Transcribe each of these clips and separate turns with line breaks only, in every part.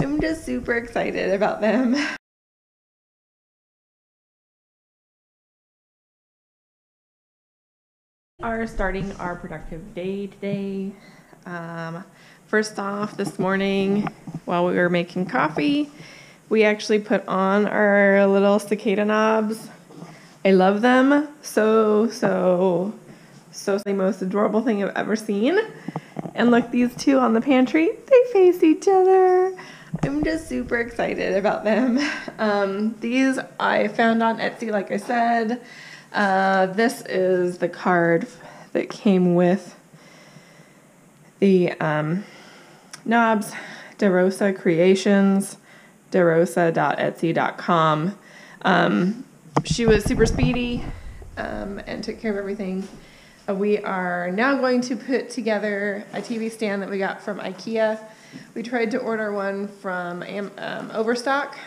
I'm just super excited about them. Are starting our productive day today. First off, this morning while we were making coffee, we actually put on our little cicada knobs. I love them. So the most adorable thing I've ever seen. And look, these two on the pantry, they face each other. I'm just super excited about them. These I found on Etsy, like I said. This is the card that came with the knobs, DeRosa Creations, derosa.etsy.com. She was super speedy and took care of everything. We are now going to put together a TV stand that we got from IKEA. We tried to order one from Overstock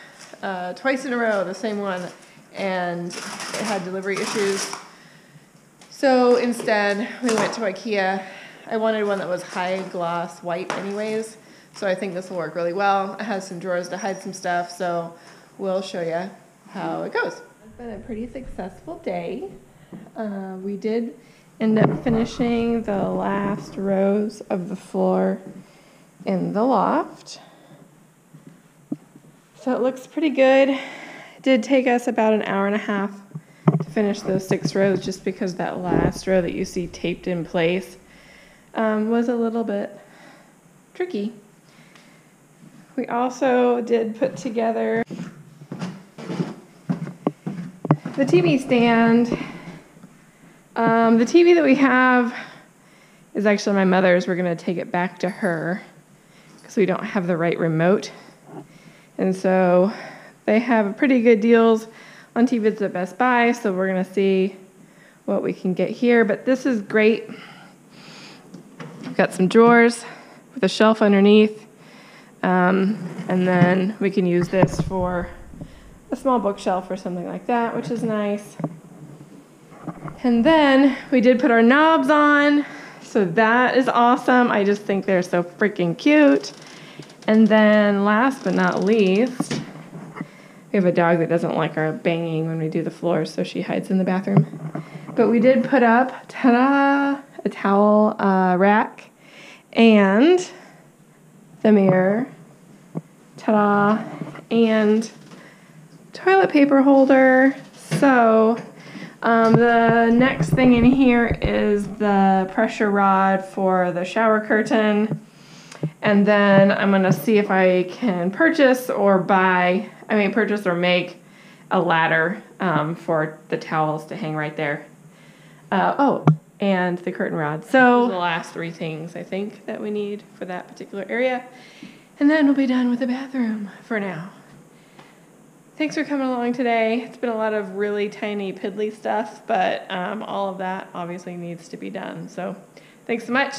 twice in a row, the same one, and it had delivery issues. So instead, we went to IKEA. I wanted one that was high gloss white anyways, so I think this will work really well. It has some drawers to hide some stuff, so we'll show you how it goes. It's been a pretty successful day. We did end up finishing the last rows of the floor in the loft. So it looks pretty good. It did take us about an hour and a half to finish those 6 rows just because that last row that you see taped in place was a little bit tricky. We also did put together the TV stand. The TV that we have is actually my mother's. We're going to take it back to her because we don't have the right remote. And so they have pretty good deals on TVs at Best Buy, so we're going to see what we can get here. But this is great. We've got some drawers with a shelf underneath. And then we can use this for a small bookshelf or something like that, which is nice. And then we did put our knobs on, so that is awesome. I just think they're so freaking cute. And then last but not least, we have a dog that doesn't like our banging when we do the floors, so she hides in the bathroom. But we did put up, ta-da, a towel rack and the mirror, ta-da, and toilet paper holder. So the next thing in here is the pressure rod for the shower curtain. And then I'm going to see if I can purchase or make a ladder for the towels to hang right there. And the curtain rod. So the last 3 things I think that we need for that particular area. And then we'll be done with the bathroom for now. Thanks for coming along today. It's been a lot of really tiny piddly stuff, but all of that obviously needs to be done. So thanks so much.